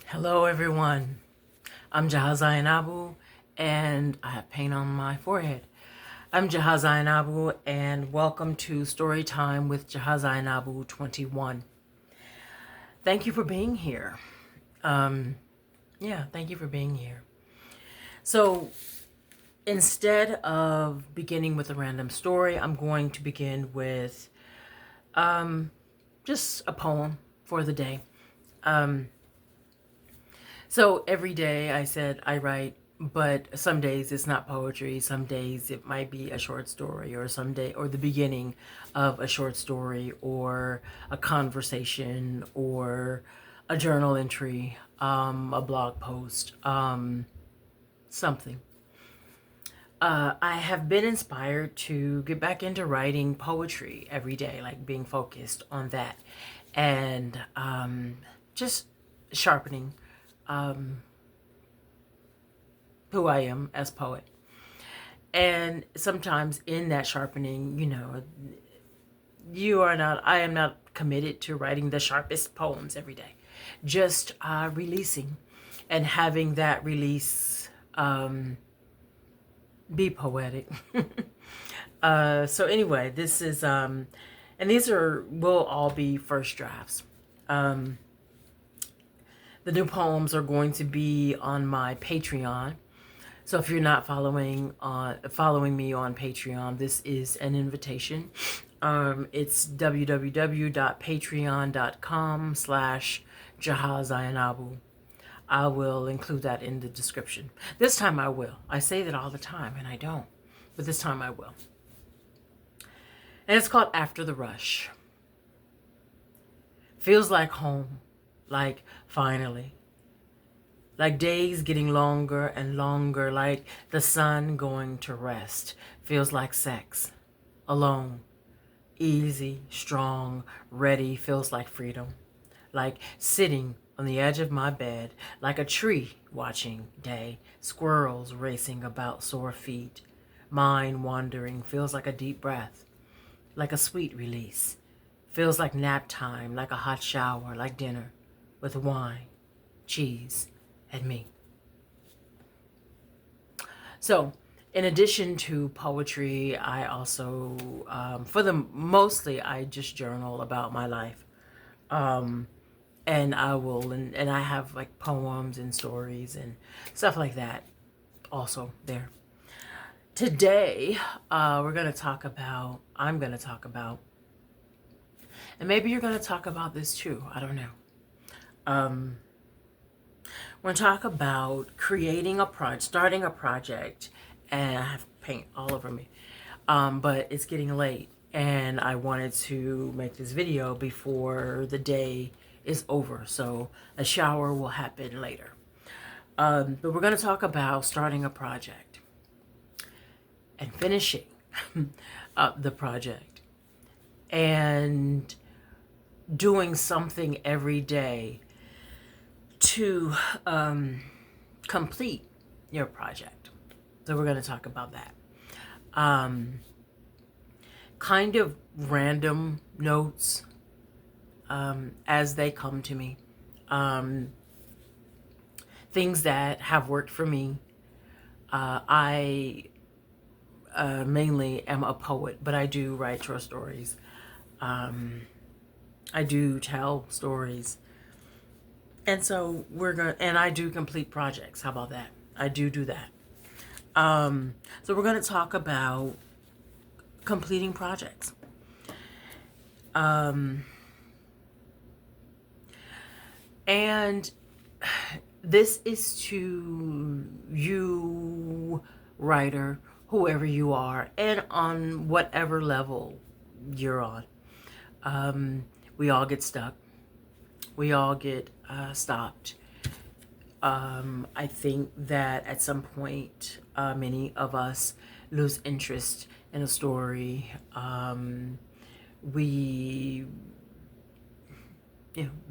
Hello everyone, I'm Jaha Zainabu and I have paint on my forehead. I'm Jaha Zainabu and welcome to Storytime with Jaha Zainabu 21. Thank you for being here. Thank you for being here. So instead of beginning with a random story, I'm going to begin with just a poem for the day. So every day I said I write, but some days it's not poetry. Some days it might be a short story, or the beginning of a short story, or a conversation, or a journal entry, a blog post, something. I have been inspired to get back into writing poetry every day, like being focused on that, and just sharpening who I am as poet. And sometimes in that sharpening, I am not committed to writing the sharpest poems every day. Just releasing and having that release be poetic. So anyway, this is, and these will all be first drafts. The new poems are going to be on my Patreon. So if you're not following me on Patreon, this is an invitation. It's www.patreon.com/jahazainabu. I will include that in the description. This time I will. I say that all the time and I don't, but this time I will. And it's called After the Rush. Feels like home, like finally. Like days getting longer and longer, like the sun going to rest. Feels like sex. Alone. Easy, strong, ready. Feels like freedom. Like sitting on the edge of my bed, like a tree watching day. Squirrels racing about sore feet. Mind wandering. Feels like a deep breath. Like a sweet release. Feels like nap time, like a hot shower, like dinner. With wine, cheese, and me. So, in addition to poetry, I also, mostly, I just journal about my life. And I have like poems and stories and stuff like that also there. Today, I'm going to talk about, and maybe you're going to talk about this too, I don't know. We're going to talk about starting a project, and I have paint all over me, but it's getting late, and I wanted to make this video before the day is over, so a shower will happen later. But we're going to talk about starting a project and finishing the project and doing something every day to complete your project. So we're going to talk about that. Kind of random notes as they come to me. Things that have worked for me. I mainly am a poet, but I do write short stories. I do tell stories. And so and I do complete projects. How about that? I do that. So we're going to talk about completing projects. And this is to you, writer, whoever you are, and on whatever level you're on. We all get stuck. We all get stopped. I think that at some point, many of us lose interest in a story. We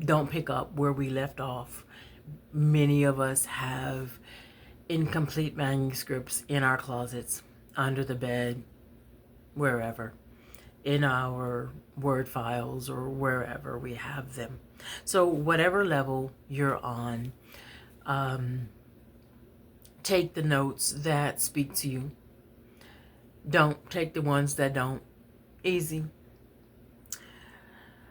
don't pick up where we left off. Many of us have incomplete manuscripts in our closets, under the bed, wherever, in our Word files or wherever we have them. So whatever level you're on, take the notes that speak to you. Don't take the ones that don't. Easy.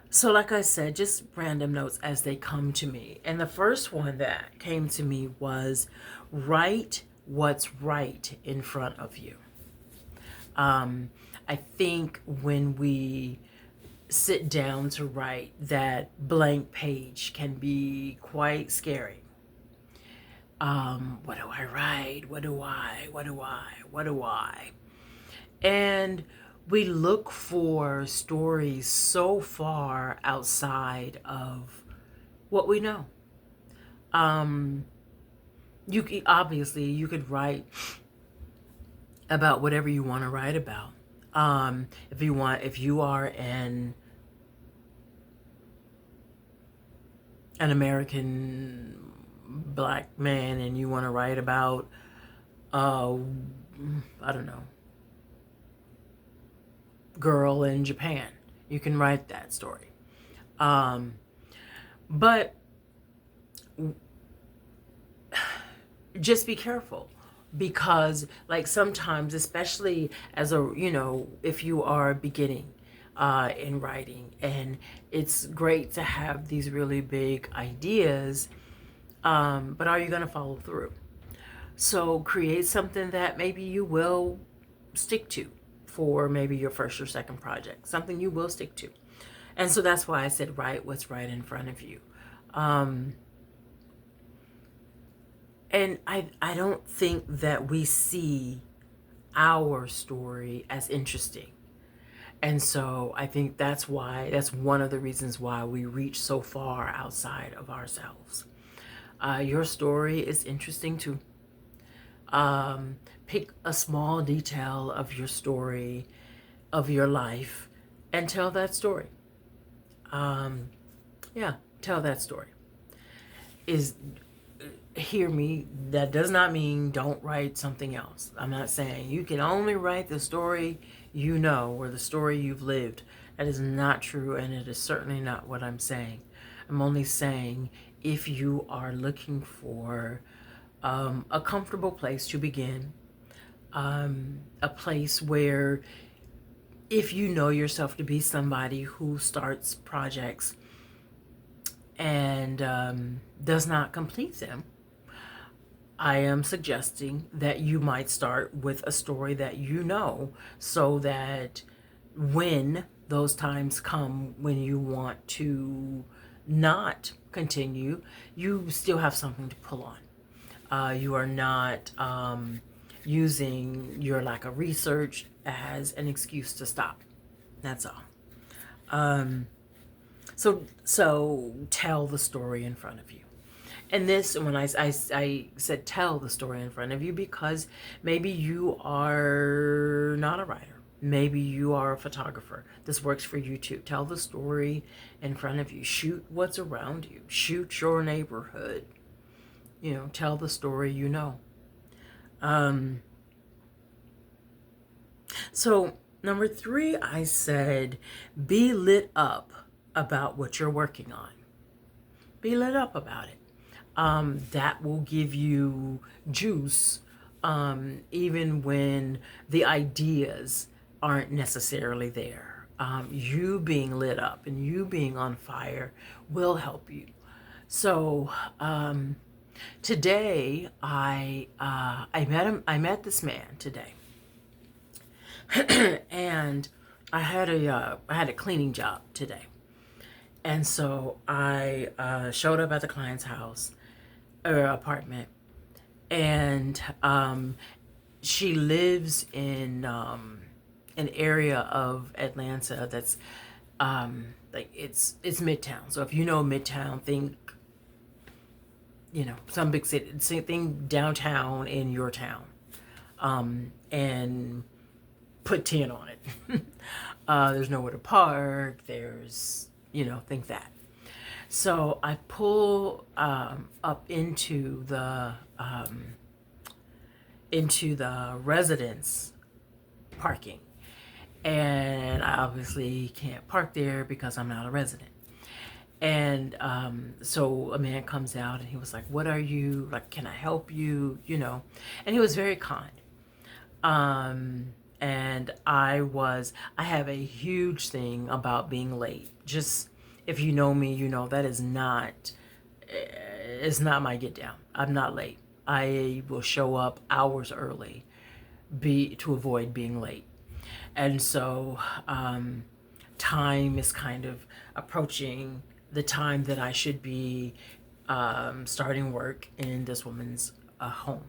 So like I said, just random notes as they come to me. And the first one that came to me was write what's right in front of you. I think when we sit down to write, that blank page can be quite scary. What do I write? What do I? And we look for stories so far outside of what we know. Obviously you could write about whatever you want to write about. If you are an American black man and you want to write about, I don't know, girl in Japan, you can write that story. But just be careful, because like sometimes, especially as if you are beginning in writing, and it's great to have these really big ideas, but are you going to follow through? So create something that maybe you will stick to for maybe your first or second project, something you will stick to. And so that's why I said write what's right in front of you. And I don't think that we see our story as interesting. And so I think that's one of the reasons why we reach so far outside of ourselves. Your story is interesting too. Pick a small detail of your story, of your life, and tell that story. Tell that story. Hear me, that does not mean don't write something else. I'm not saying you can only write the story you know or the story you've lived. That is not true, and it is certainly not what I'm saying. I'm only saying if you are looking for a comfortable place to begin, a place where, if you know yourself to be somebody who starts projects and does not complete them, I am suggesting that you might start with a story that you know, so that when those times come when you want to not continue, you still have something to pull on. You are not using your lack of research as an excuse to stop. That's all. So tell the story in front of you. And this, when I said tell the story in front of you, because maybe you are not a writer. Maybe you are a photographer. This works for you too. Tell the story in front of you. Shoot what's around you. Shoot your neighborhood. Tell the story you know. So number 3, I said, be lit up about what you're working on. Be lit up about it. That will give you juice, even when the ideas aren't necessarily there. You being lit up and you being on fire will help you. So today I met this man today, and I had a cleaning job today. And so I showed up at the client's house or apartment, and she lives in an area of Atlanta that's like it's Midtown. So if you know Midtown, think some big city, think downtown in your town, and put 10 on it. There's nowhere to park. There's think that. So I pull up into the residence parking, and I obviously can't park there because I'm not a resident. And so a man comes out and he was like, what are you, like, can I help you, you know? And he was very kind. And I have a huge thing about being late. Just, if you know me, you know that is not, it's not my get down. I'm not late. I will show up hours early to avoid being late. And so time is kind of approaching the time that I should be starting work in this woman's home.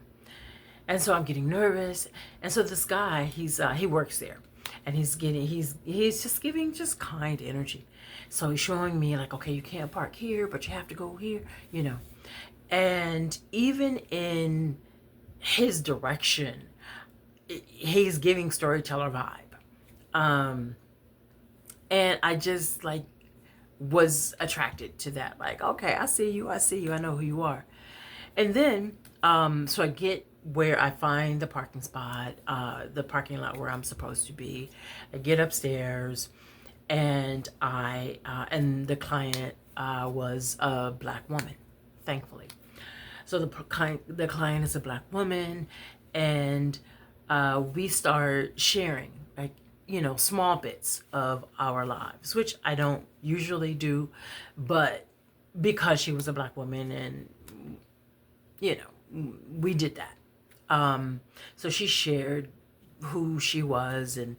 And so I'm getting nervous. And so this guy, he works there, and he's just giving just kind energy. So he's showing me like, okay, you can't park here, but you have to go here, you know. And even in his direction, he's giving storyteller vibe. And I just like was attracted to that. Like, okay, I see you, I know who you are. And then, so I get where I find the parking spot, the parking lot where I'm supposed to be. I get upstairs, and and the client was a black woman, thankfully. So the client is a black woman, and we start sharing, like, you know, small bits of our lives, which I don't usually do, but because she was a black woman, and you know, we did that. So she shared who she was, and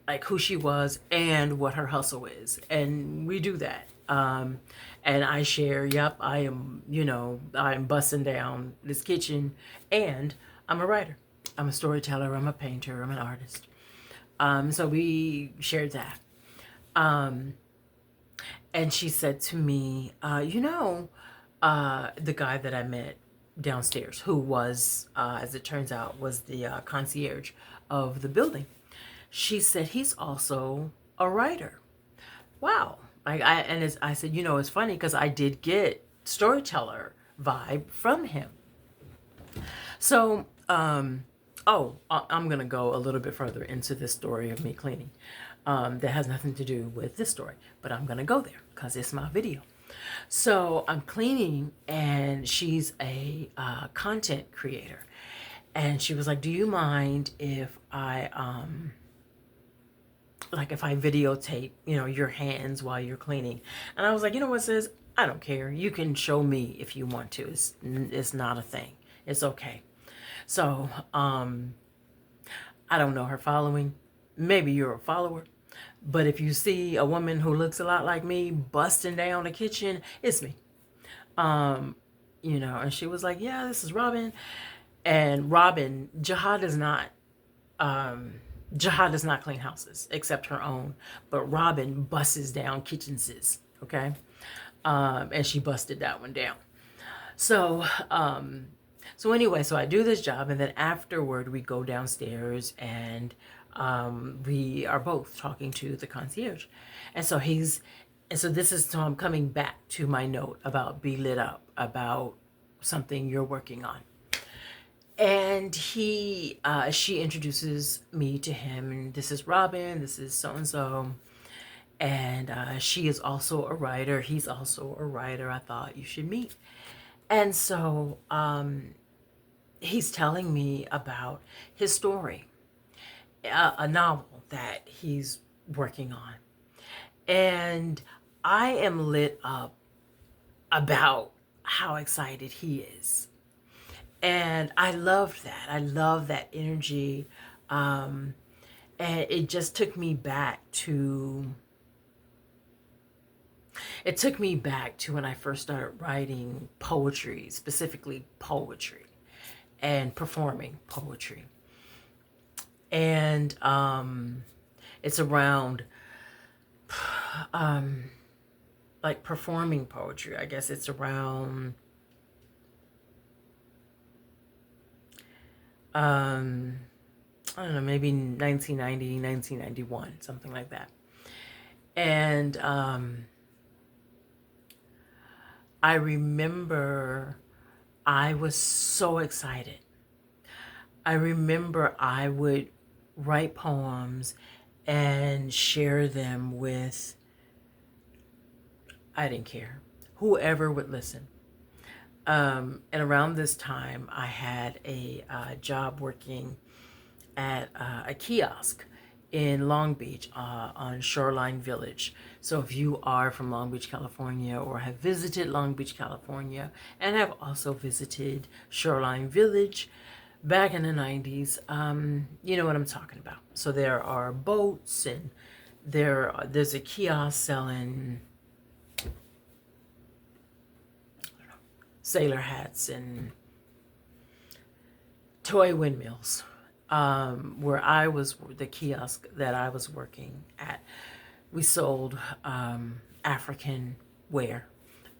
like who she was and what her hustle is, and we do that. And I share, yep, I am, you know, I'm busting down this kitchen, and I'm a writer, I'm a storyteller, I'm a painter, I'm an artist. So we shared that. And she said to me, you know, the guy that I met downstairs, who was, as it turns out, was the concierge of the building. She said he's also a writer. Wow. I said, you know, it's funny because I did get storyteller vibe from him. So, I'm gonna go a little bit further into this story of me cleaning. That has nothing to do with this story, but I'm gonna go there because it's my video. So I'm cleaning, and she's a content creator, and she was like, "Do you mind if I like if I videotape, you know, your hands while you're cleaning?" And I was like, "You know what, sis? I don't care. You can show me if you want to. It's not a thing. It's okay." So I don't know her following. Maybe you're a follower. But if you see a woman who looks a lot like me busting down the kitchen, it's me. Um, you know, and she was like, "Yeah, this is Robin." And Robin, um, Jaha does not clean houses except her own. But Robin busts down kitchenses, okay? And she busted that one down. So, anyway, so I do this job, and then afterward we go downstairs, and we are both talking to the concierge. And so so I'm coming back to my note about be lit up, about something you're working on. And she introduces me to him, and this is Robin, this is so and so, and she is also a writer. He's also a writer. I thought you should meet. And so he's telling me about his story, a novel that he's working on. And I am lit up about how excited he is. And I loved that. I love that energy. And it just took me back to when I first started writing poetry, specifically poetry, and performing poetry. And it's around like performing poetry. I guess it's around I don't know, maybe 1990, 1991, something like that. And I remember I was so excited. I remember I would write poems and share them with I didn't care. Whoever would listen. And around this time, I had a job working at a kiosk in Long Beach on Shoreline Village. So if you are from Long Beach, California, or have visited Long Beach, California, and have also visited Shoreline Village back in the 90s, you know what I'm talking about. So there are boats, and there's a kiosk selling sailor hats and toy windmills. Where I was, the kiosk that I was working at, we sold African wear,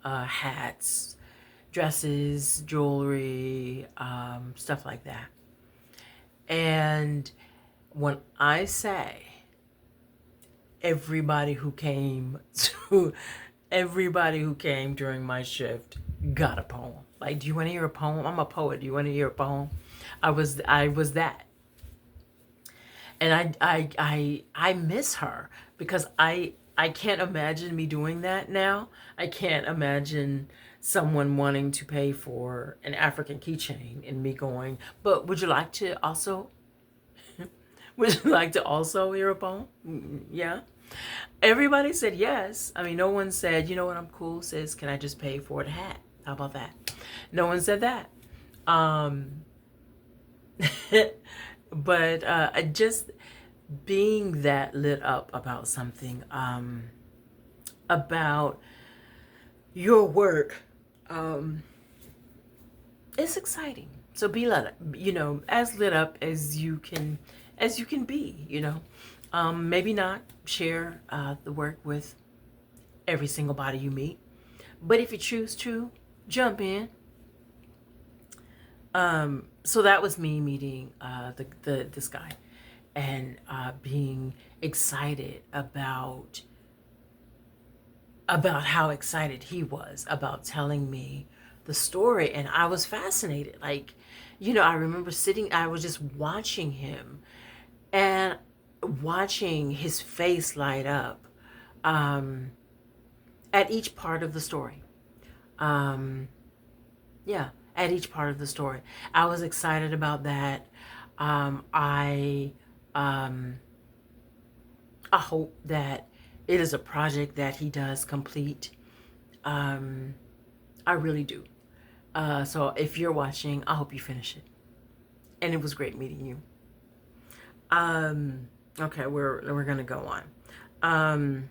hats, dresses, jewelry, stuff like that. And when I say everybody who came during my shift got a poem. Like, do you want to hear a poem? I'm a poet. Do you want to hear a poem? I was that. And I miss her because I can't imagine me doing that now. I can't imagine someone wanting to pay for an African keychain and me going, but would you like to also hear a poem? Yeah. Everybody said yes. I mean, no one said, you know what, I'm cool, sis, can I just pay for the hat? How about that? No one said that. But just being that lit up about something, about your work, it's exciting. So be lit up, as lit up as you can be, maybe not share the work with every single body you meet, but if you choose to, jump in. So that was me meeting this guy, and being excited about how excited he was about telling me the story. And I was fascinated. Like, I remember I was just watching him and watching his face light up at each part of the story. Yeah, at each part of the story. I was excited about that. I hope that it is a project that he does complete. I really do. So if you're watching, I hope you finish it. And it was great meeting you. Okay, we're gonna go on.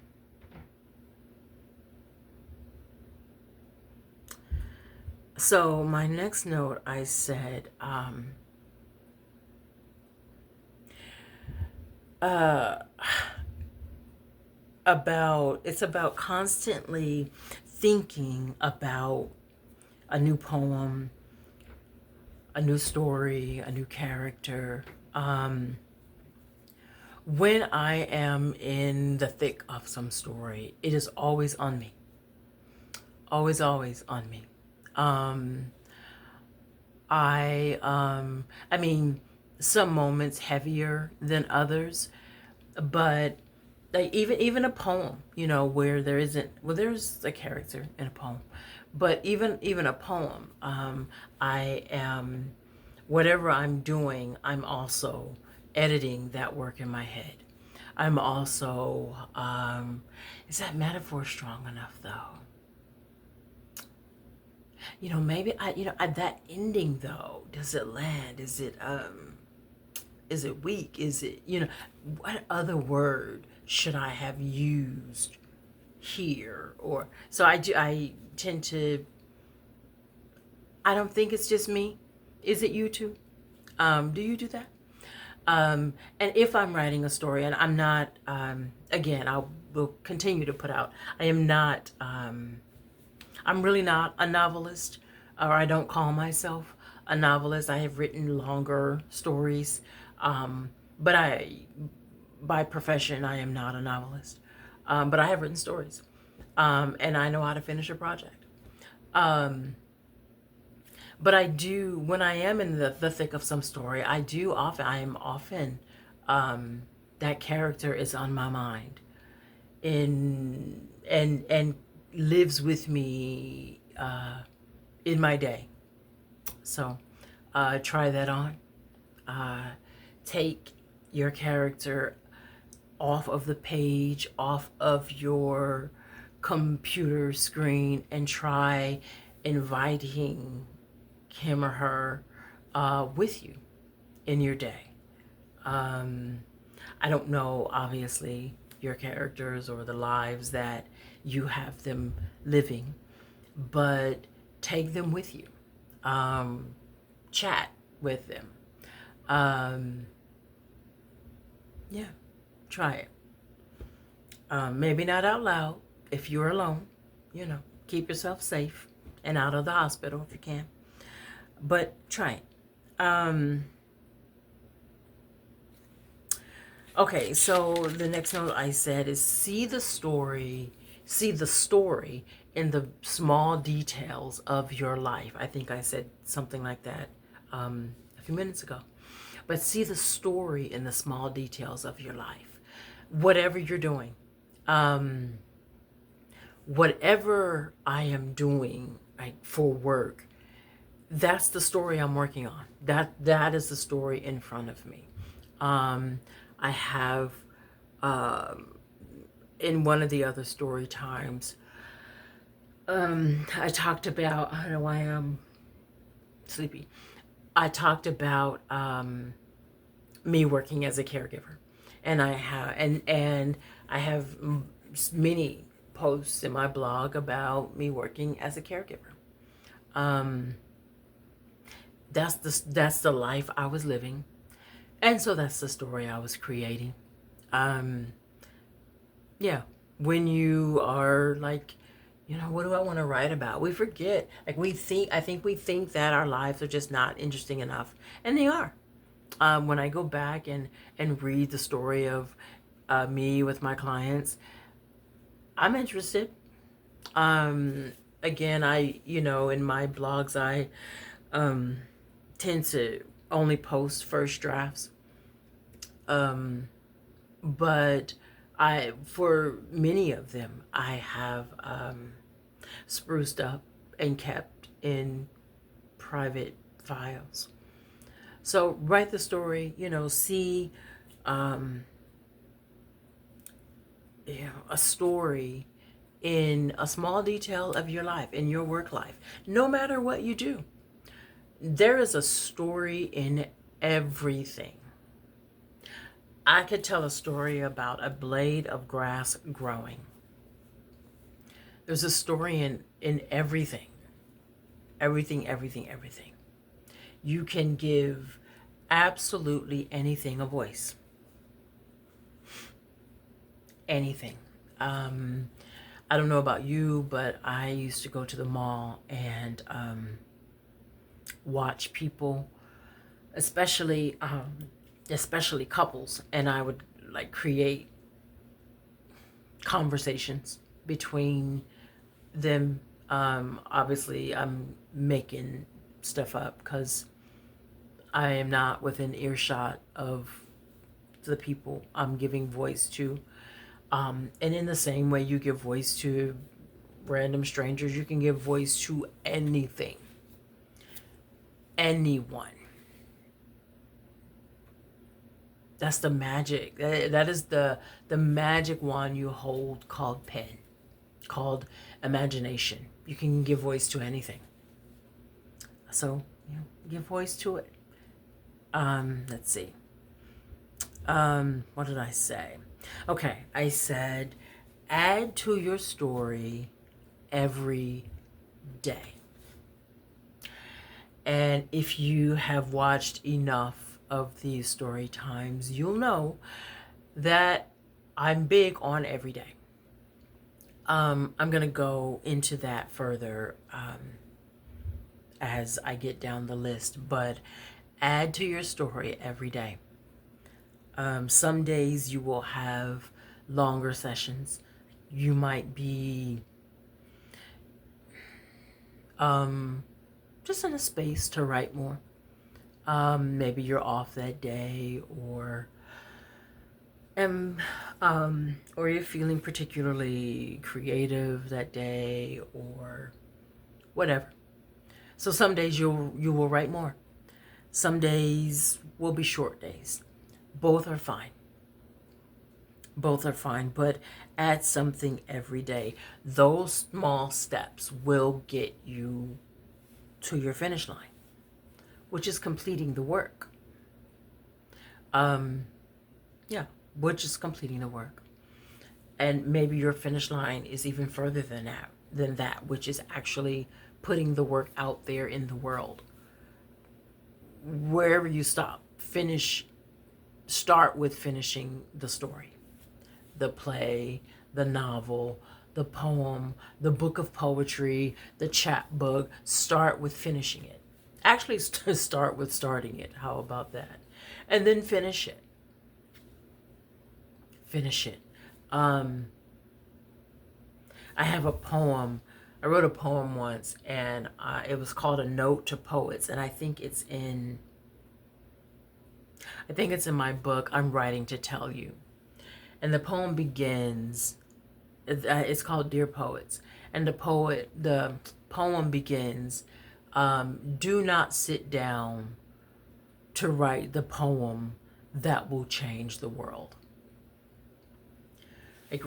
So my next note, I said, it's about constantly thinking about a new poem, a new story, a new character. When I am in the thick of some story, it is always on me. Always on me. I mean, some moments heavier than others, but like even a poem, where there's a character in a poem, but even a poem, I am, whatever I'm doing, I'm also editing that work in my head. I'm also, is that metaphor strong enough though? Maybe that ending though, does it land? Is it weak? Is it, what other word should I have used here? Or, so I tend to, I don't think it's just me. Is it you too? Do you do that? And if I'm writing a story, and I'm not, again, I will continue to put out, I am not, I'm really not a novelist, or I don't call myself a novelist. I have written longer stories, but by profession, I am not a novelist. But I have written stories, and I know how to finish a project. But I do, when I am in the thick of some story, I am often, that character is on my mind. And lives with me in my day. So try that on. Take your character off of the page, off of your computer screen, and try inviting him or her with you in your day. I don't know, obviously, your characters or the lives that you have them living, but take them with you. Chat with them. Yeah, try it. Maybe not out loud if you're alone. You know, keep yourself safe and out of the hospital if you can. But try it. Okay, so the next note I said is see the story in the small details of your life. I think I said something like that a few minutes ago. But see the story in the small details of your life. Whatever you're doing. Whatever I am doing, like for work, that's the story I'm working on. That is the story in front of me. I have in one of the other story times, I talked about, I don't know why I'm sleepy. I talked about me working as a caregiver, and I have many posts in my blog about me working as a caregiver. That's the life I was living, and so that's the story I was creating. Yeah, when you are like, what do I want to write about? We forget. Like I think we think that our lives are just not interesting enough, and they are. When I go back and read the story of me with my clients, I'm interested. Again, in my blogs, I tend to only post first drafts. But for many of them, I have spruced up and kept in private files. So write the story, see a story in a small detail of your life, in your work life. No matter what you do, there is a story in everything. I could tell a story about a blade of grass growing. There's a story in everything. Everything, everything, everything. You can give absolutely anything a voice. Anything. I don't know about you, but I used to go to the mall and watch people, especially couples, and I would like create conversations between them. Obviously, I'm making stuff up because I am not within earshot of the people I'm giving voice to. And in the same way you give voice to random strangers, you can give voice to anything. Anyone. That's the magic. That is the magic wand you hold called pen, called imagination. You can give voice to anything. So, give voice to it. Let's see. What did I say? Okay, I said add to your story every day. And if you have watched enough of these story times, you'll know that I'm big on every day. I'm going to go into that further as I get down the list, but add to your story every day. Some days you will have longer sessions. You might be just in a space to write more. Maybe you're off that day, or or you're feeling particularly creative that day or whatever. So some days you will write more. Some days will be short days. Both are fine. Both are fine, but add something every day. Those small steps will get you to your finish line, which is completing the work. Yeah, which is completing the work. And maybe your finish line is even further than that, which is actually putting the work out there in the world. Wherever you start with finishing the story, the play, the novel, the poem, the book of poetry, the chapbook. Start with finishing it. Actually, start with starting it. How about that? And then finish it. Finish it. I have a poem. I wrote a poem once, and it was called A Note to Poets, and I think it's in my book, I'm Writing to Tell You. And the poem begins, it's called Dear Poets. And the poem begins, do not sit down to write the poem that will change the world. Like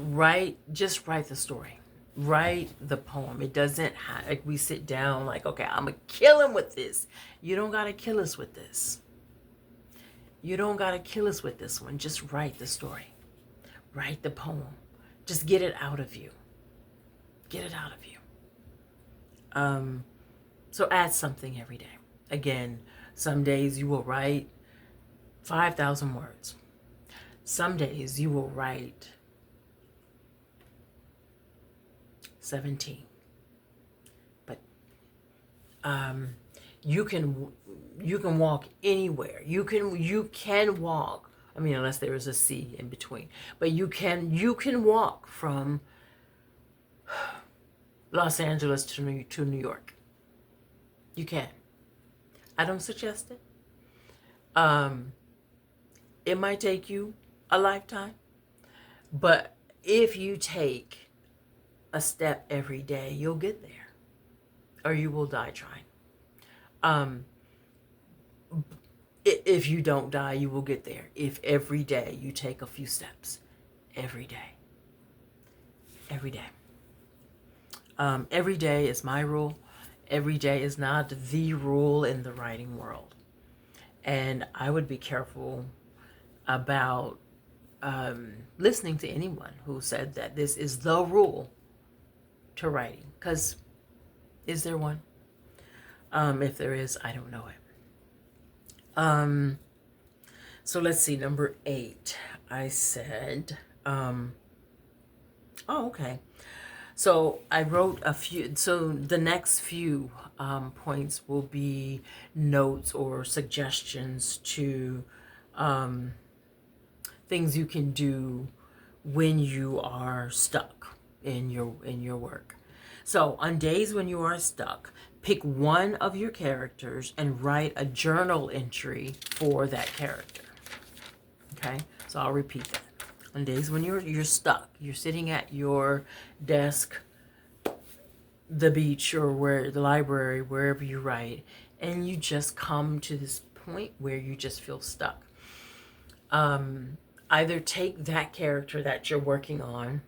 just write the story. Write the poem. It doesn't have, like we sit down like, okay, I'm going to kill him with this. You don't got to kill us with this. You don't got to kill us with this one. Just write the story. Write the poem. Just get it out of you. Get it out of you. So add something every day. Again, some days you will write 5,000 words. Some days you will write 17. But you can walk anywhere. You can walk. I mean, unless there is a sea in between. But you can walk from Los Angeles to New York. You can. I don't suggest it. It might take you a lifetime, but if you take a step every day, you'll get there, or you will die trying. If you don't die, you will get there. If every day you take a few steps, every day. Every day is my rule. Every day is not the rule in the writing world. And I would be careful about listening to anyone who said that this is the rule to writing. Because is there one? If there is, I don't know it. So let's see, number 8. I said, okay. So I wrote a few, so the next few points will be notes or suggestions to things you can do when you are stuck in your work. So on days when you are stuck, pick one of your characters and write a journal entry for that character. Okay, so I'll repeat that. On days when you're stuck, you're sitting at your desk, the beach, or the library, wherever you write, and you just come to this point where you just feel stuck. Either take that character that you're working on,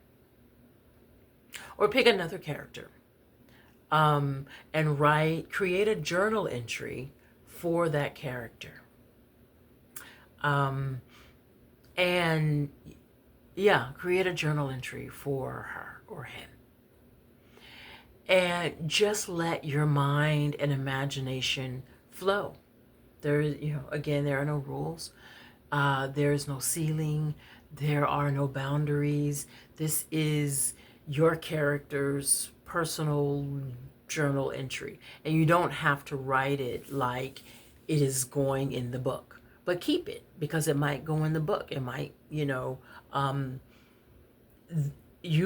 or pick another character, and create a journal entry for that character. And yeah, create a journal entry for her or him. And just let your mind and imagination flow. There is, again, there are no rules. There is no ceiling. There are no boundaries. This is your character's personal journal entry. And you don't have to write it like it is going in the book. But keep it, because it might go in the book. It might, you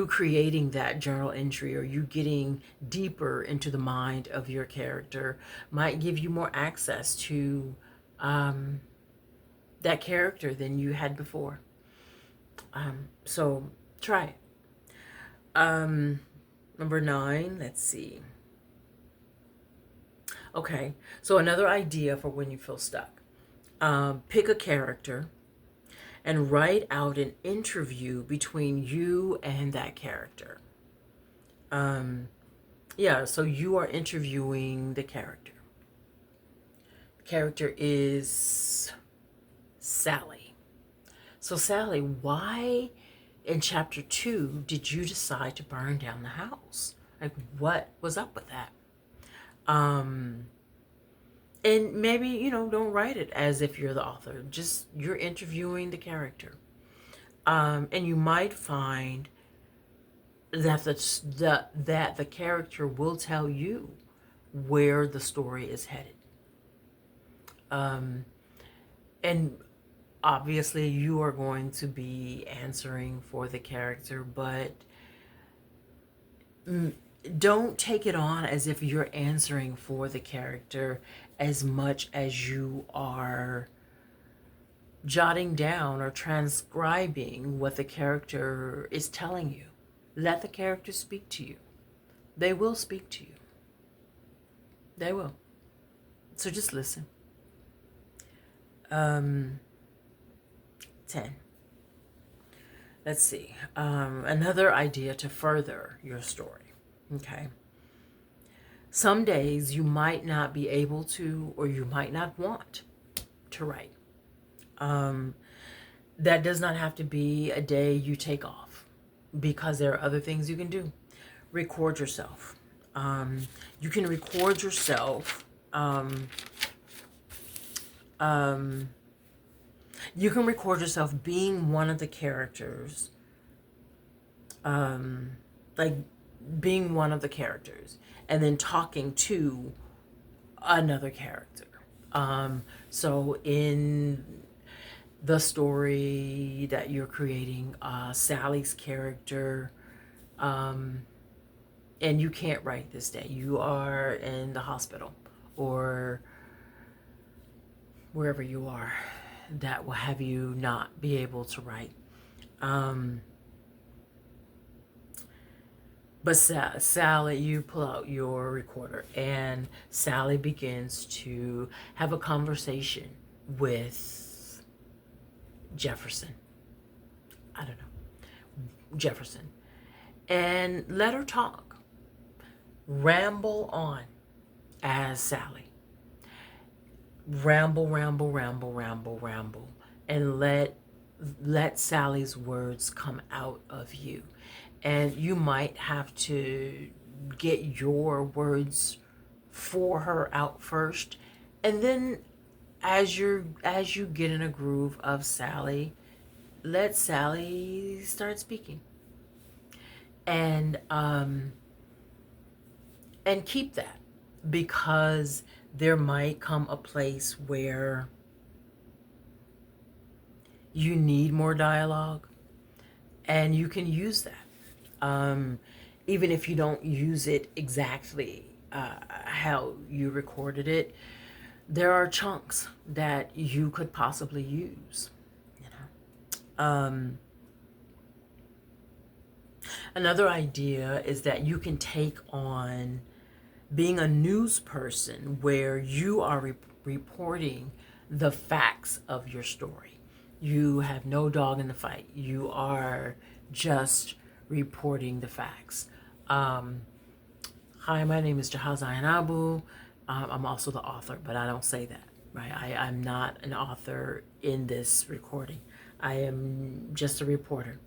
creating that journal entry, or you getting deeper into the mind of your character, might give you more access to that character than you had before. So try it. Number 9, let's see. Okay, so another idea for when you feel stuck. Pick a character and write out an interview between you and that character. Yeah, so you are interviewing the character. The character is Sally. So, Sally, why in chapter 2 did you decide to burn down the house? Like, what was up with that? And maybe, don't write it as if you're the author. Just you're interviewing the character. And you might find that the character will tell you where the story is headed. And obviously you are going to be answering for the character, but don't take it on as if you're answering for the character as much as you are jotting down or transcribing what the character is telling you. Let the character speak to you. They will speak to you. They will. So just listen. 10. Let's see. Another idea to further your story. Okay. Some days you might not be able to, or you might not want to write. That does not have to be a day you take off, because there are other things you can do. Record yourself. You can record yourself. You can record yourself being one of the characters, like being one of the characters, and then talking to another character. So in the story that you're creating, Sally's character, and you can't write this day. You are in the hospital or wherever you are that will have you not be able to write. But Sally, you pull out your recorder and Sally begins to have a conversation with Jefferson. I don't know. Jefferson. And let her talk. Ramble on as Sally. Ramble, ramble, ramble, ramble, ramble. And let Sally's words come out of you. And you might have to get your words for her out first. And then as you get in a groove of Sally, let Sally start speaking. And keep that, because there might come a place where you need more dialogue, and you can use that. Even if you don't use it exactly how you recorded it, there are chunks that you could possibly use. Another idea is that you can take on being a news person where you are reporting the facts of your story. You have no dog in the fight. You are just reporting the facts. Hi, my name is Jaha Zainabu. I'm also the author, but I don't say that, right? I'm not an author in this recording. I am just a reporter.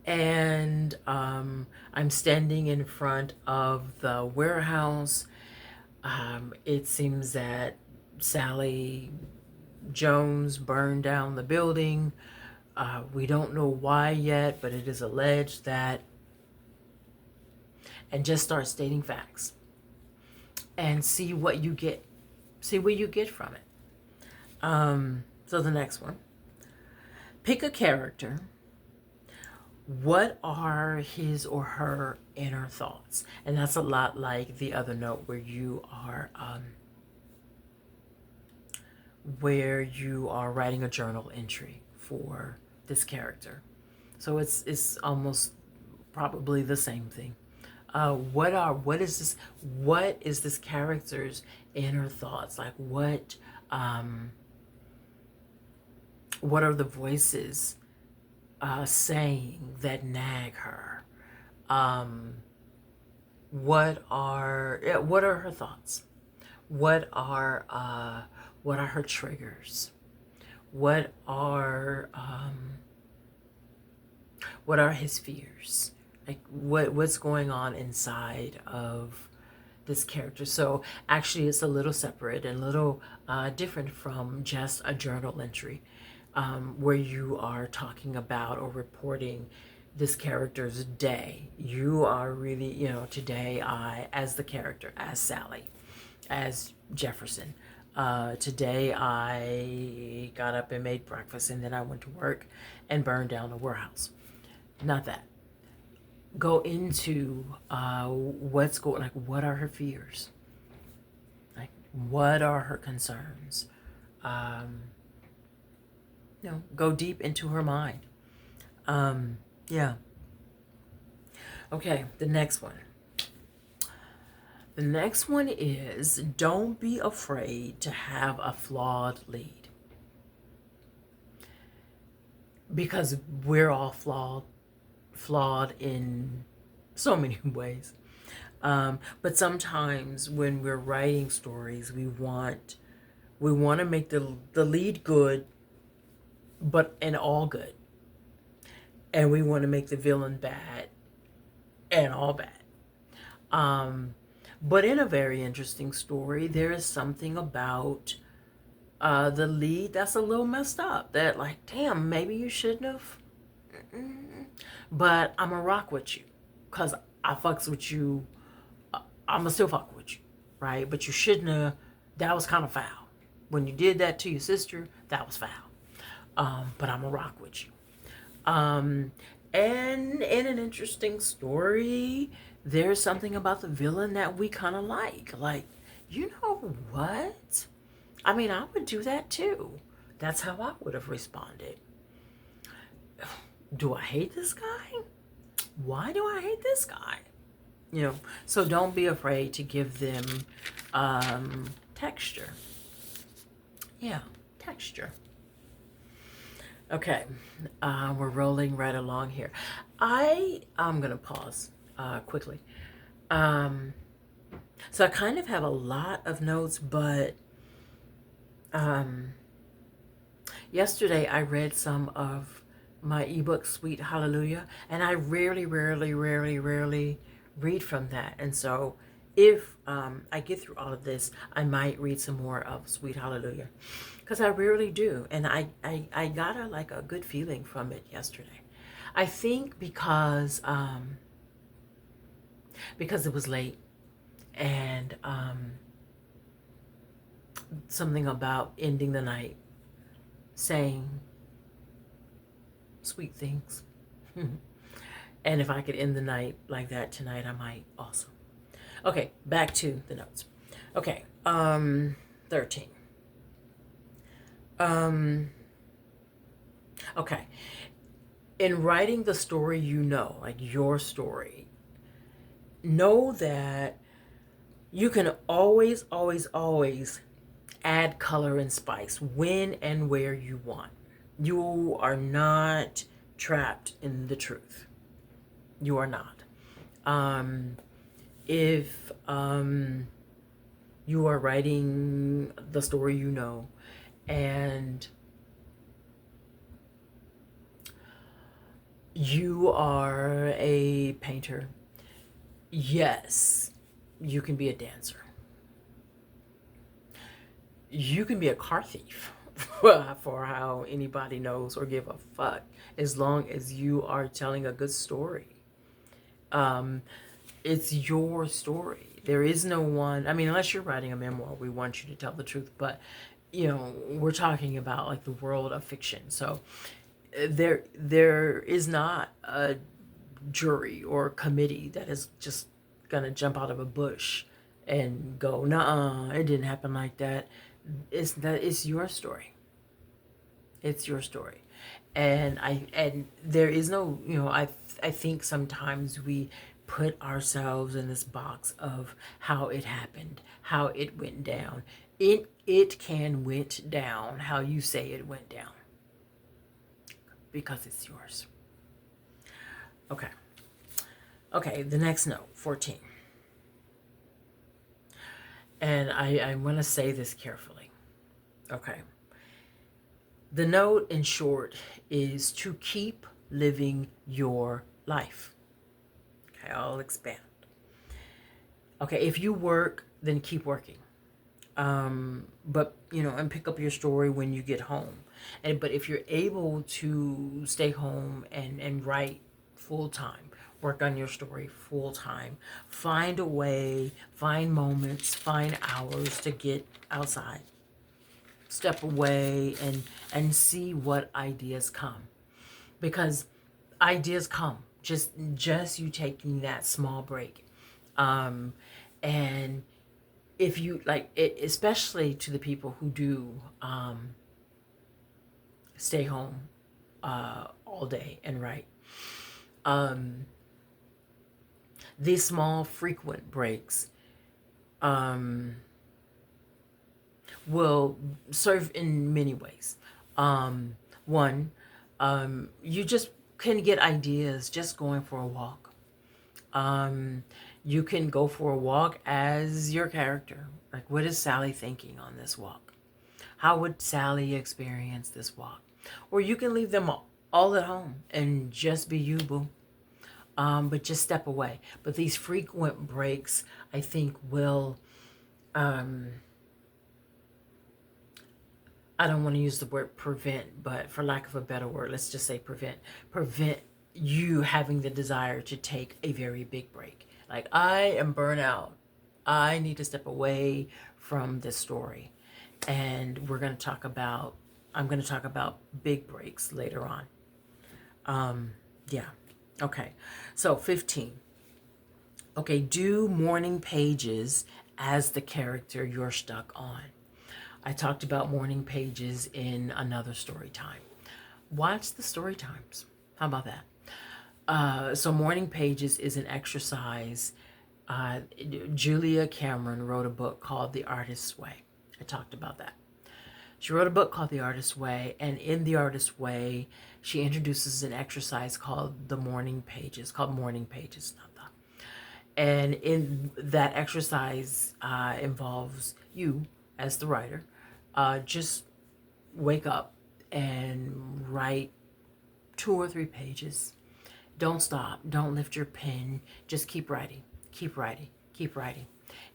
And I'm standing in front of the warehouse. It seems that Sally Jones burned down the building. We don't know why yet, but it is alleged that, and just start stating facts and see what you get. See what you get from it. So the next one, pick a character. What are his or her inner thoughts? And that's a lot like the other note where you are writing a journal entry for this character. So it's almost probably the same thing. What is this character's inner thoughts? Like what are the voices saying that nag her? Um, what are her thoughts? What are her triggers? What are his fears? Like what's going on inside of this character? So actually, it's a little separate and a little different from just a journal entry, where you are talking about or reporting this character's day. You are really, today I, as the character, as Sally, as Jefferson. Today I got up and made breakfast, and then I went to work and burned down the warehouse. Not that. Go into what's going, like, what are her fears? Like, what are her concerns? Go deep into her mind. Yeah. Okay, the next one. The next one is, don't be afraid to have a flawed lead. Because we're all flawed in so many ways. But sometimes when we're writing stories, we want to make the lead good, and all good. And we want to make the villain bad and all bad. But in a very interesting story, there is something about the lead that's a little messed up. That, like, damn, maybe you shouldn't have. But I'm going to rock with you. Because I fucks with you. I'm going to still fuck with you. Right? But you shouldn't have. That was kind of foul. When you did that to your sister, that was foul. But I'm going to rock with you. And in an interesting story, there's something about the villain that we kind of like. Like, you know what? I mean, I would do that too. That's how I would have responded. Do I hate this guy? Why do I hate this guy? So don't be afraid to give them texture. Yeah, texture. Okay, we're rolling right along here. I'm gonna pause quickly. So I kind of have a lot of notes, but yesterday I read some of my ebook, Sweet Hallelujah, and I rarely read from that. And so if I get through all of this, I might read some more of Sweet Hallelujah, because I rarely do. And I got a good feeling from it yesterday. I think because it was late, and something about ending the night saying sweet things. And if I could end the night like that tonight, I might also. Okay, back to the notes. Okay, 13. Okay. In writing the story, like your story, know that you can always add color and spice when and where you want. You are not trapped in the truth. You are not. If you are writing the story, and you are a painter, yes, you can be a dancer. You can be a car thief for how anybody knows or give a fuck, as long as you are telling a good story. It's your story. There is no one, unless you're writing a memoir, we want you to tell the truth, but we're talking about like the world of fiction. So there is not a jury or committee that is just gonna jump out of a bush and go, nah, it didn't happen like that. It's your story. It's your story. And there is no, I think sometimes we put ourselves in this box of how it happened, how it went down. It can went down how you say it went down because it's yours. Okay. Okay, the next note, 14. And I want to say this carefully. Okay. The note, in short, is to keep living your life. Okay, I'll expand. Okay, if you work, then keep working. But and pick up your story when you get home. But if you're able to stay home and write full time, work on your story full time, find a way, find moments, find hours to get outside, step away and see what ideas come, because ideas come just you taking that small break. And if you like it, especially to the people who do stay home all day and write, these small frequent breaks will serve in many ways. One, you just can get ideas just going for a walk. You can go for a walk as your character. Like, what is Sally thinking on this walk? How would Sally experience this walk? Or you can leave them all at home and just be you, boo. But just step away. But these frequent breaks, I think, will I don't want to use the word prevent, but for lack of a better word, let's just say prevent you having the desire to take a very big break. Like, I am burnt out. I need to step away from this story. And I'm going to talk about big breaks later on. Yeah. Okay. So 15. Okay. Do morning pages as the character you're stuck on. I talked about morning pages in another story time. Watch the story times. How about that? So morning pages is an exercise. Julia Cameron wrote a book called The Artist's Way. I talked about that. She wrote a book called The Artist's Way, and in The Artist's Way, she introduces an exercise called Morning Pages, not the. And in that exercise involves you as the writer, just wake up and write 2 or 3 pages. Don't stop. Don't lift your pen. Just keep writing. Keep writing. Keep writing.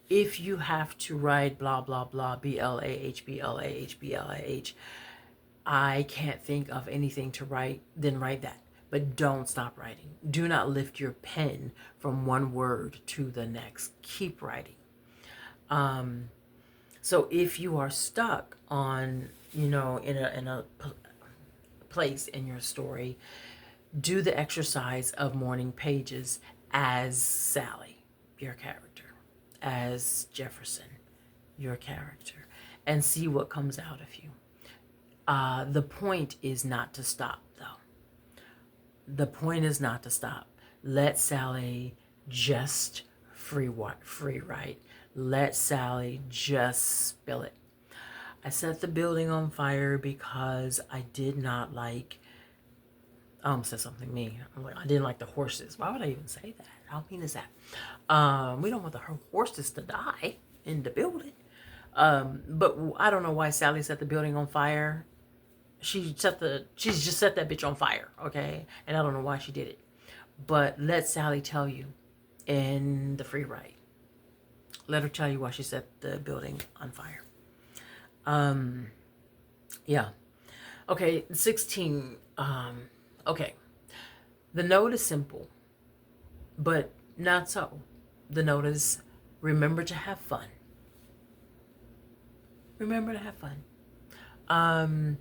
If you have to write blah, blah, blah, BLAH, BLAH, BLAH, I can't think of anything to write, then write that. But don't stop writing. Do not lift your pen from one word to the next. Keep writing. So if you are stuck on, in a place in your story, do the exercise of morning pages as Sally, your character, as Jefferson, your character, and see what comes out of you. The point is not to stop, though. The point is not to stop. Let Sally just free write. Let Sally just spill it. I set the building on fire because I did not like. I almost said something mean. I didn't like the horses. Why would I even say that? How mean is that? We don't want the horses to die in the building. But I don't know why Sally set the building on fire. She's just set that bitch on fire, okay? And I don't know why she did it. But let Sally tell you in the free write. Let her tell you why she set the building on fire. Yeah. Okay, 16. Okay. The note is simple, but not so. The note is, remember to have fun. Remember to have fun.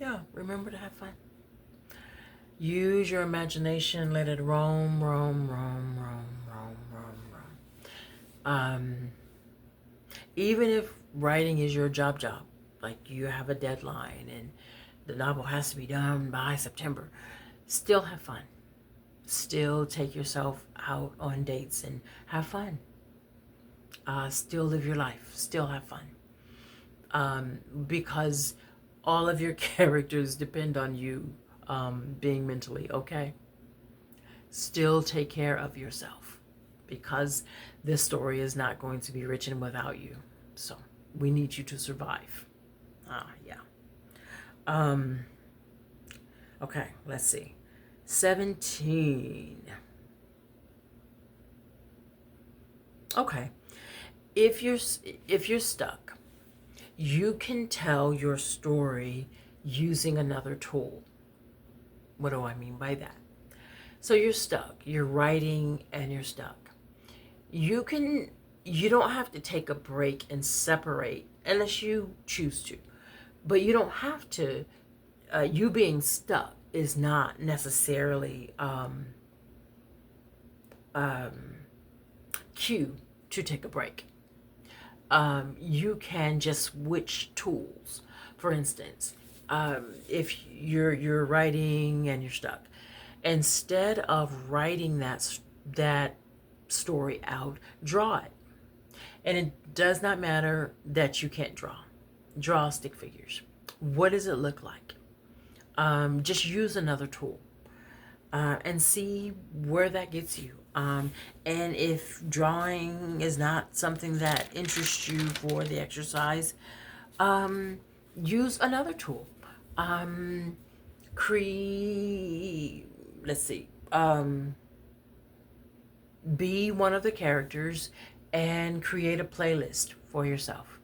Yeah, remember to have fun. Use your imagination. Let it roam, roam, roam, roam, roam, roam, roam. Even if writing is your job, like you have a deadline and the novel has to be done by September, still have fun. Still take yourself out on dates and have fun. Still live your life. Still have fun. Because all of your characters depend on you being mentally okay. Still take care of yourself, because this story is not going to be written without you. So we need you to survive. Yeah. Okay, let's see. 17. Okay. If you're stuck, you can tell your story using another tool. What do I mean by that? So you're stuck. You're writing and you're stuck. You don't have to take a break and separate unless you choose to. But you don't have to. You being stuck is not necessarily cue to take a break. You can just switch tools. For instance, if you're writing and you're stuck, instead of writing that story out, draw it. And it does not matter that you can't draw. Draw stick figures. What does it look like? Just use another tool and see where that gets you. And if drawing is not something that interests you for the exercise, use another tool. Let's see. Be one of the characters and create a playlist for yourself.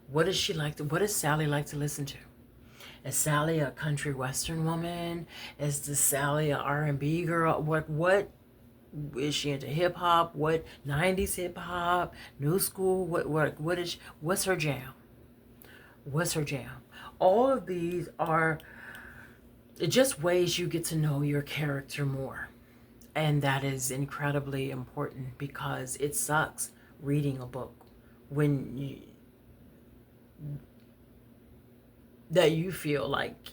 What does Sally like to listen to? Is Sally a country western woman? Is the Sally a R&B girl? What is she into? Hip hop? What 90s hip hop? New school? What's her jam? What's her jam? All of these are just ways you get to know your character more. And that is incredibly important, because it sucks reading a book that you feel like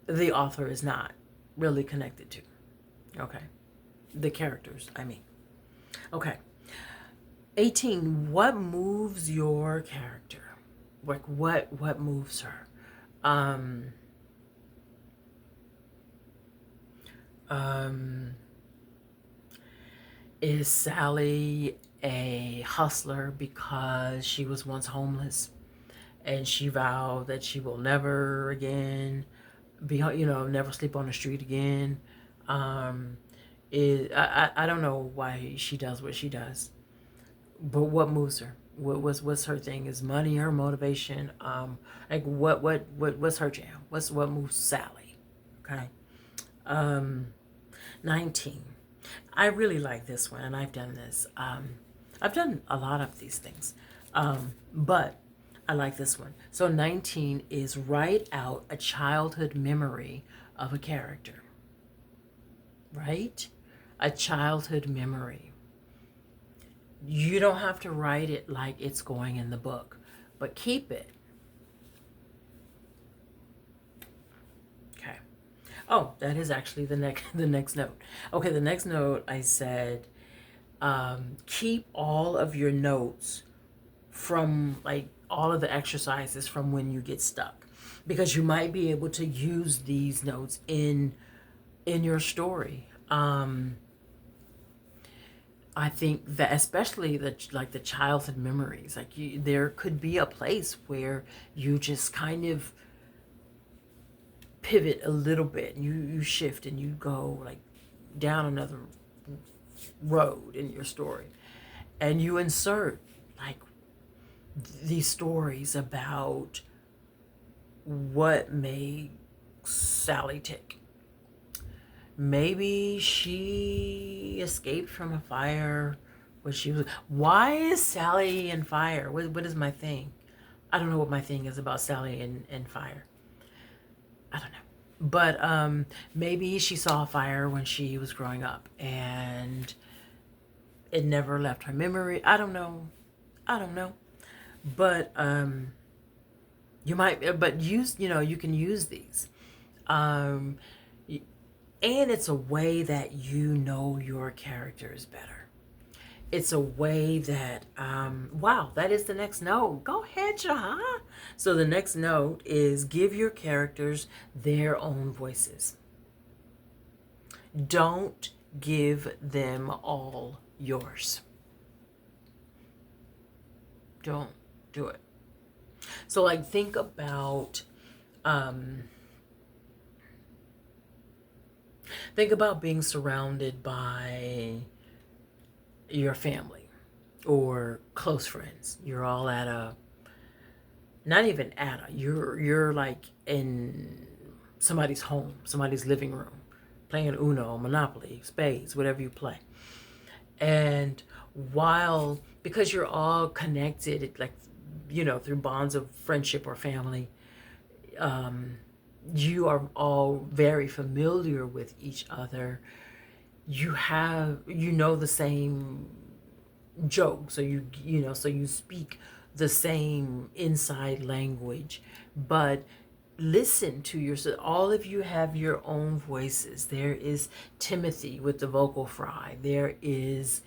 the author is not really connected to. Okay. The characters, I mean. Okay. 18. What moves your character? Like what moves her? Is Sally a hustler because she was once homeless and she vowed that she will never again never sleep on the street again? I don't know why she does what she does, but what moves her? What's her thing? Is money her motivation? Like what's her jam? What moves Sally? Okay. 19. I really like this one, and I've done this. I've done a lot of these things, but I like this one. So 19 is write out a childhood memory of a character. Right? A childhood memory. You don't have to write it like it's going in the book, but keep it. Okay. Oh, that is actually the next note. Okay, the next note I said, keep all of your notes from all of the exercises from when you get stuck, because you might be able to use these notes in your story. I think that especially the childhood memories, there could be a place where you just kind of pivot a little bit, and you shift and you go down another road in your story, and you insert these stories about what made Sally tick. Maybe she escaped from a fire where she was. Why is Sally in fire? What is my thing? I don't know what my thing is about Sally and fire. I don't know. But maybe she saw a fire when she was growing up and it never left her memory. I don't know. But You might, but use, you can use these. Um, and it's a way that you know your characters better. It's a way that, wow, that is the next note. Go ahead, Jaha. So the next note is give your characters their own voices. Don't give them all yours. Don't do it. So, like, think about being surrounded by your family or close friends. You're all at a, not even at a, you're like in somebody's home, somebody's living room, playing Uno, Monopoly, Spades, whatever you play. And because you're all connected, like, through bonds of friendship or family, you are all very familiar with each other. You know the same joke, so you speak the same inside language, but listen to yourself. All of you have your own voices. There is Timothy with the vocal fry. There is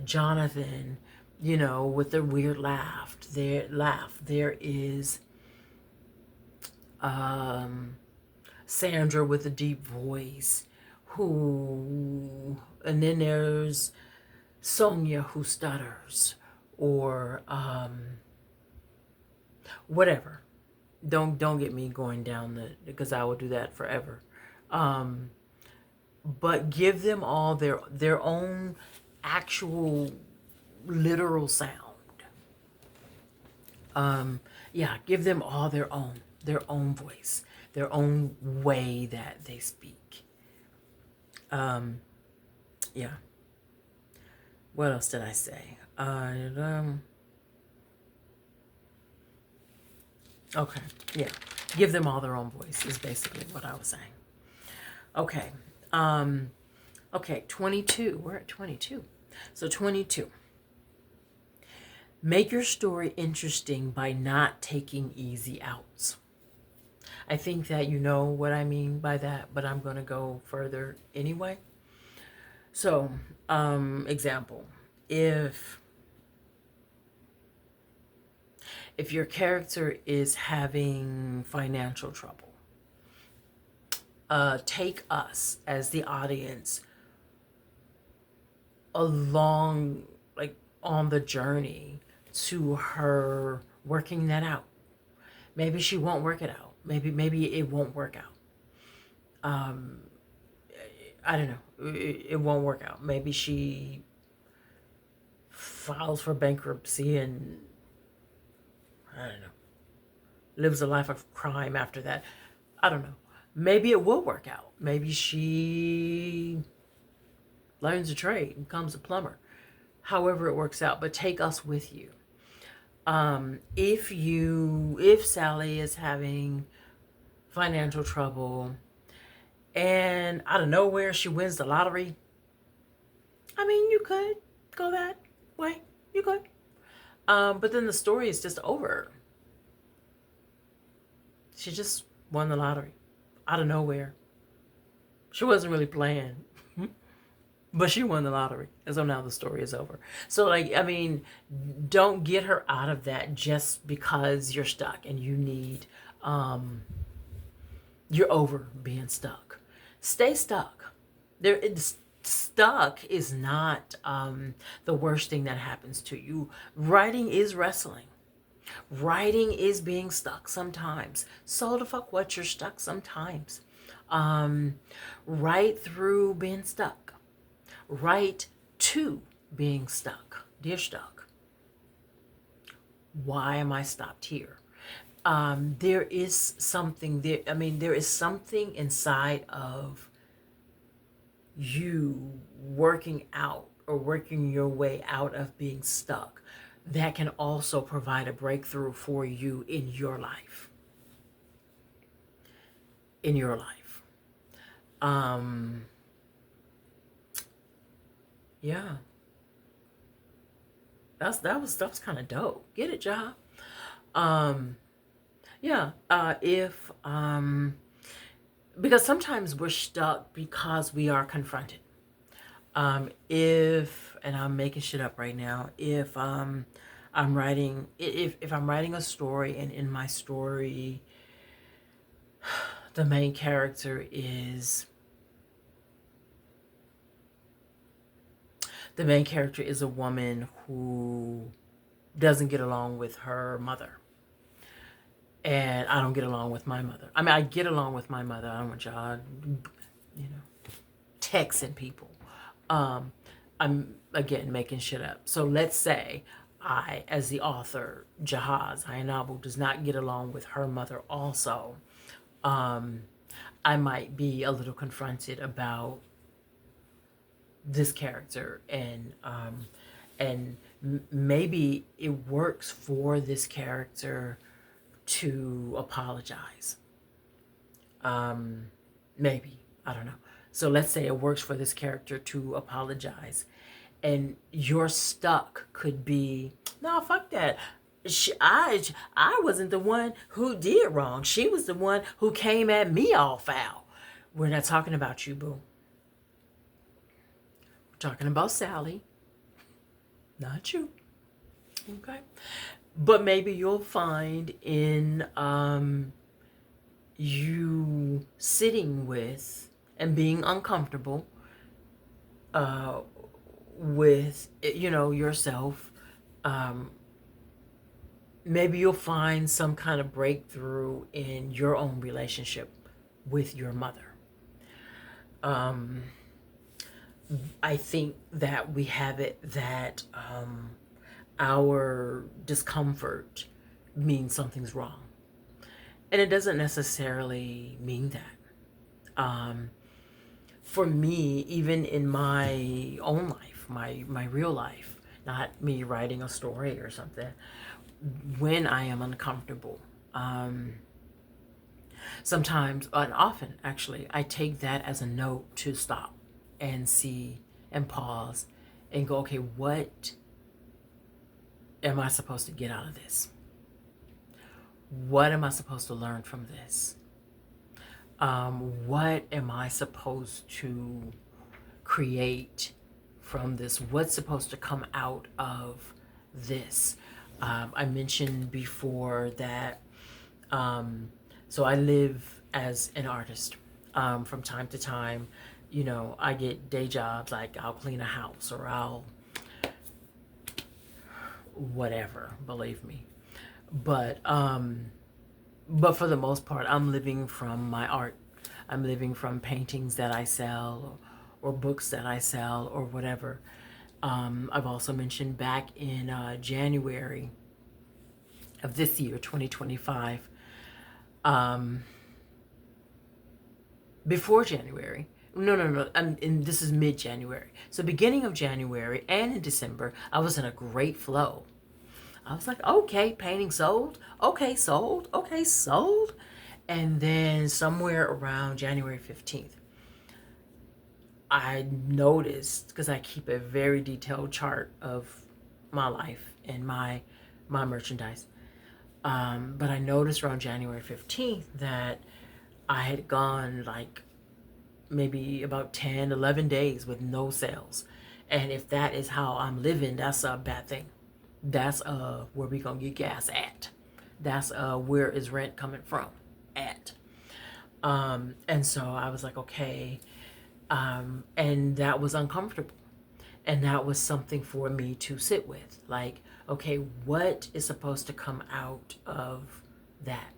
Jonathan, with the weird laugh. There is Sandra with a deep voice, and then there's Sonia who stutters, or whatever. Don't get me going down because I will do that forever. But give them all their own actual literal sound. Yeah, give them all their own voice, their own way that they speak. Yeah. What else did I say? Okay, yeah. Give them all their own voice is basically what I was saying. Okay. Okay, 22. We're at 22. So 22. Make your story interesting by not taking easy outs. I think that you know what I mean by that, but I'm going to go further anyway. So, example, if your character is having financial trouble, take us as the audience along, like, on the journey to her working that out. Maybe she won't work it out. Maybe it won't work out. I don't know. It won't work out. Maybe she files for bankruptcy and, I don't know, lives a life of crime after that. I don't know. Maybe it will work out. Maybe she learns a trade and becomes a plumber. However it works out, but take us with you. If Sally is having financial trouble and out of nowhere she wins the lottery, I mean, you could go that way. You could. But then the story is just over. She just won the lottery out of nowhere. She wasn't really playing, but she won the lottery. And so now the story is over. So, like, I mean, don't get her out of that just because you're stuck and you need, you're over being stuck. Stay stuck. Stuck is not the worst thing that happens to you. Writing is wrestling. Writing is being stuck sometimes. So the fuck what, you're stuck sometimes. Write through being stuck. Write to being stuck. Dear stuck, why am I stopped here? There is something there. I mean, there is something inside of you working out or working your way out of being stuck that can also provide a breakthrough for you in your life. In your life. Yeah. That was kind of dope. Get it, Jaha? Yeah. If Because sometimes we're stuck because we are confronted. If And I'm making shit up right now. If I'm writing a story, and in my story the main character is a woman who doesn't get along with her mother. And I don't get along with my mother. I mean, I get along with my mother. I don't want y'all, texting people. I'm, again, making shit up. So let's say I, as the author, Jaha Zainabu, does not get along with her mother also. I might be a little confronted about this character, and maybe it works for this character to apologize. Maybe, I don't know. So let's say it works for this character to apologize, and your stuck could be, no, fuck that. I wasn't the one who did wrong. She was the one who came at me all foul. We're not talking about you, boo. We're talking about Sally, not you. Okay. But maybe you'll find in you sitting with and being uncomfortable with yourself. Maybe you'll find some kind of breakthrough in your own relationship with your mother. I think that we have it that our discomfort means something's wrong. And it doesn't necessarily mean that. For me, even in my own life, my real life, not me writing a story or something, when I am uncomfortable, sometimes, and often actually, I take that as a note to stop and see and pause and go, okay, what am I supposed to get out of this? What am I supposed to learn from this? What am I supposed to create from this? What's supposed to come out of this? I mentioned before that, so I live as an artist. From time to time, I get day jobs, like I'll clean a house or I'll whatever, believe me. But for the most part, I'm living from my art. I'm living from paintings that I sell, or books that I sell, or whatever. I've also mentioned back in January of this year, 2025, before January, no, and this is mid-January. So beginning of January and in December, I was in a great flow. I was like, okay, painting sold. Okay, sold. Okay, sold. And then somewhere around January 15th, I noticed, because I keep a very detailed chart of my life and my merchandise. But I noticed around January 15th that I had gone like maybe about 10, 11 days with no sales. And if that is how I'm living, that's a bad thing. That's where we gonna get gas at. That's where is rent coming from at. And so I was like, okay. And that was uncomfortable. And that was something for me to sit with. Like, okay, what is supposed to come out of that?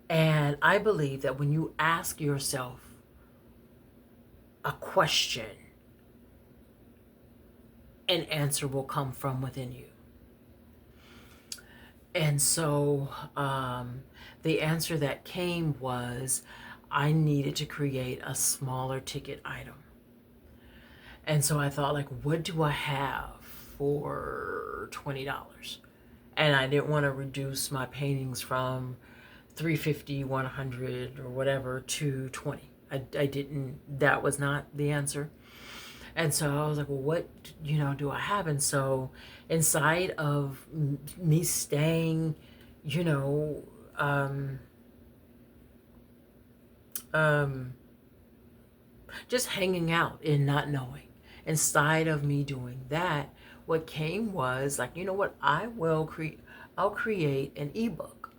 And I believe that when you ask yourself a question, an answer will come from within you. And so the answer that came was I needed to create a smaller ticket item. And so I thought, like, what do I have for $20? And I didn't want to reduce my paintings from $350, $100, or whatever to $20. I didn't, that was not the answer. And so I was like, well, what, do I have? And so inside of me staying, um, um, just hanging out and not knowing. Inside of me doing that, what came was like, you know what? I'll create an ebook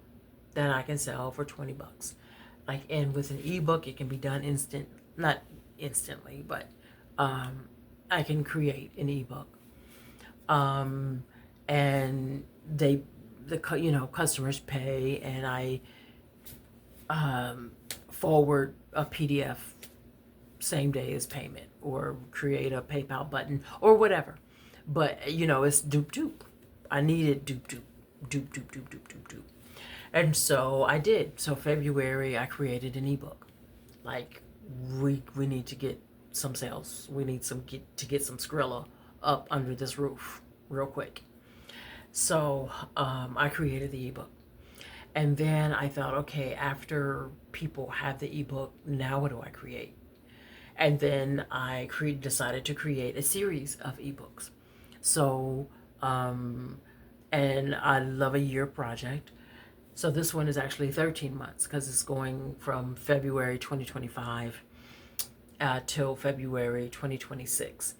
that I can sell for 20 bucks. Like, and with an ebook, it can be done not instantly, but I can create an ebook. And customers pay, and I forward a PDF same day as payment, or create a PayPal button or whatever. But it's doop doop. I needed doop doop, doop doop doop doop doop doop. And so I did. So February I created an ebook. Like, we need to get some sales. We need to get some Skrilla up under this roof real quick. So I created the ebook. And then I thought, okay, after people have the ebook, now what do I create? And then I decided to create a series of ebooks. So, and I love a year project. So this one is actually 13 months because it's going from February 2025 till February 2026.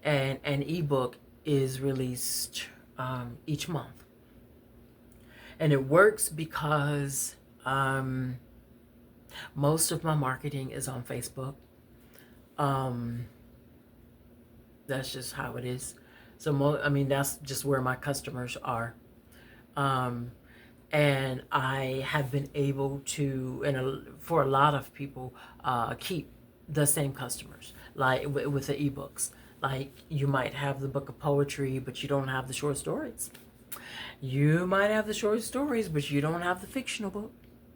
And an ebook is released each month. And it works because most of my marketing is on Facebook. That's just how it is. So that's just where my customers are. And I have been able to, for a lot of people, keep the same customers, like with the ebooks. Like, you might have the book of poetry, but you don't have the short stories. You might have the short stories, but you don't have the fictional book.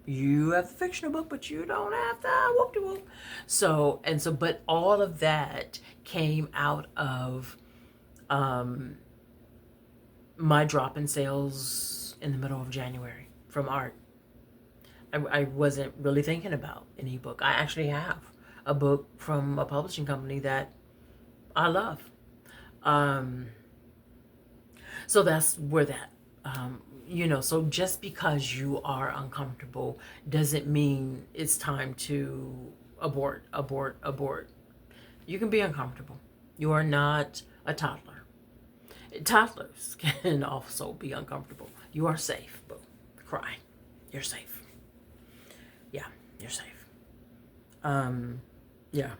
You have the fictional book, but you don't have the whoop-de-whoop. But all of that came out of my drop in sales in the middle of January from art. I wasn't really thinking about an ebook. I actually have a book from a publishing company that I love. So that's where that, so just because you are uncomfortable doesn't mean it's time to abort. You can be uncomfortable. You are not a toddler. Toddlers can also be uncomfortable. You are safe, boo. Cry. You're safe. Yeah, you're safe. Yeah.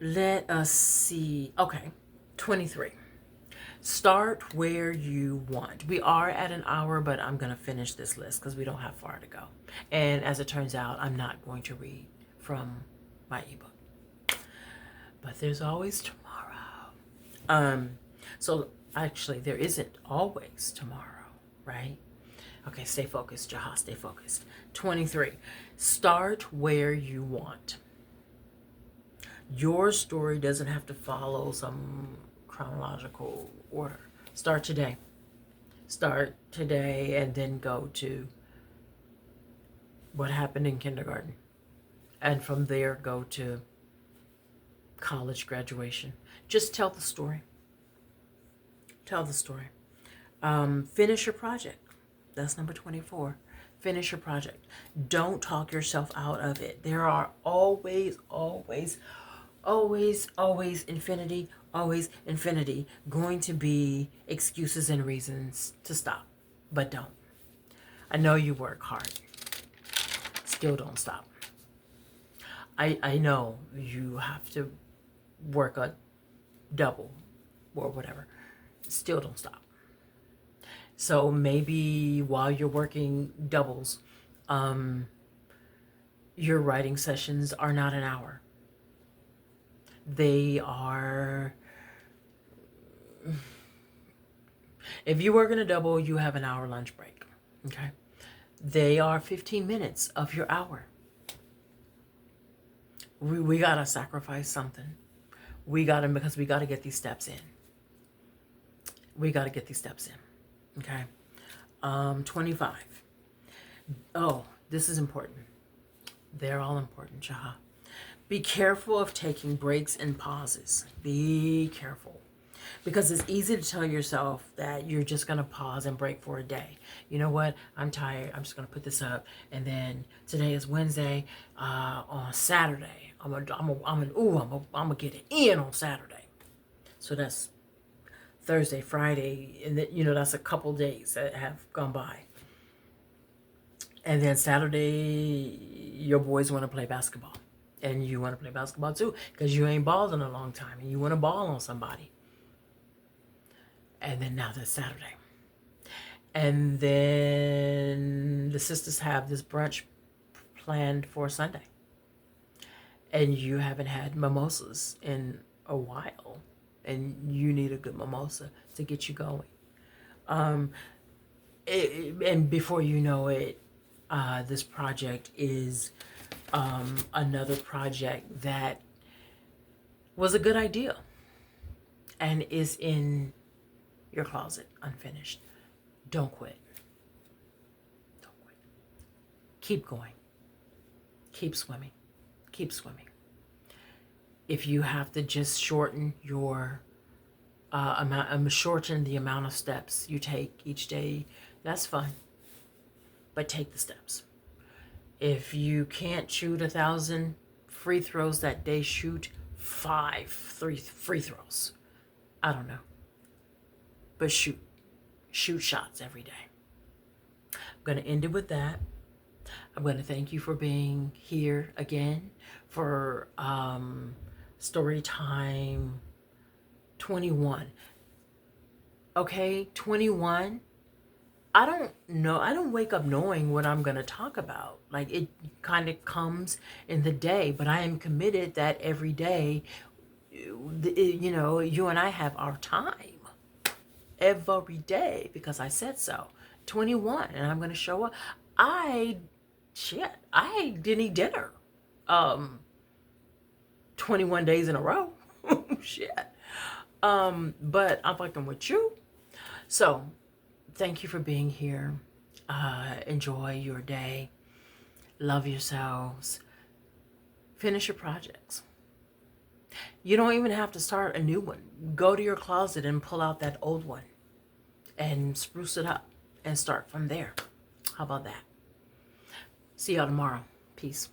Let us see. Okay, 23. Start where you want. We are at an hour, but I'm going to finish this list because we don't have far to go. And as it turns out, I'm not going to read from my ebook. But there's always tomorrow. So actually, there isn't always tomorrow, right? Okay, stay focused, Jaha, stay focused. 23. Start where you want. Your story doesn't have to follow some chronological order. Start today. Start today and then go to what happened in kindergarten. And from there, go to college graduation. Just tell the story. Tell the story. Finish your project. That's number 24. Finish your project. Don't talk yourself out of it. There are always infinity going to be excuses and reasons to stop. But don't. I know you work hard. Still don't stop. I know you have to work a double or whatever. Still don't stop. So maybe while you're working doubles, your writing sessions are not an hour. They are, if you work in a double, you have an hour lunch break. Okay. They are 15 minutes of your hour. We got to sacrifice something. Because we got to get these steps in. We got to get these steps in. Okay. 25. Oh, this is important. They're all important, Jaha. Be careful of taking breaks and pauses. Be careful. Because it's easy to tell yourself that you're just going to pause and break for a day. You know what? I'm tired. I'm just going to put this up. And then today is Wednesday. On Saturday, I'm gonna get it in on Saturday. So that's Thursday, Friday, and then, that's a couple days that have gone by. And then Saturday, your boys want to play basketball. And you want to play basketball too, because you ain't balled in a long time and you want to ball on somebody. And then now that's Saturday. And then the sisters have this brunch planned for Sunday. And you haven't had mimosas in a while. And you need a good mimosa to get you going. And before you know it, this project is another project that was a good idea and is in your closet unfinished. Don't quit. Don't quit. Keep going. Keep swimming. Keep swimming. If you have to just shorten your shorten the amount of steps you take each day, that's fine. But take the steps. If you can't shoot 1,000 free throws that day, shoot 5 free throws. I don't know. But shoot shots every day. I'm going to end it with that. I'm going to thank you for being here again for Storytime 21. Okay, 21. I don't know. I don't wake up knowing what I'm going to talk about. Like, it kind of comes in the day, but I am committed that every day, you and I have our time. Every day, because I said so. 21, and I'm going to show up. I didn't eat dinner 21 days in a row. Shit. But I'm fucking with you. So, thank you for being here. Enjoy your day. Love yourselves. Finish your projects. You don't even have to start a new one. Go to your closet and pull out that old one and spruce it up and start from there. How about that? See y'all tomorrow. Peace.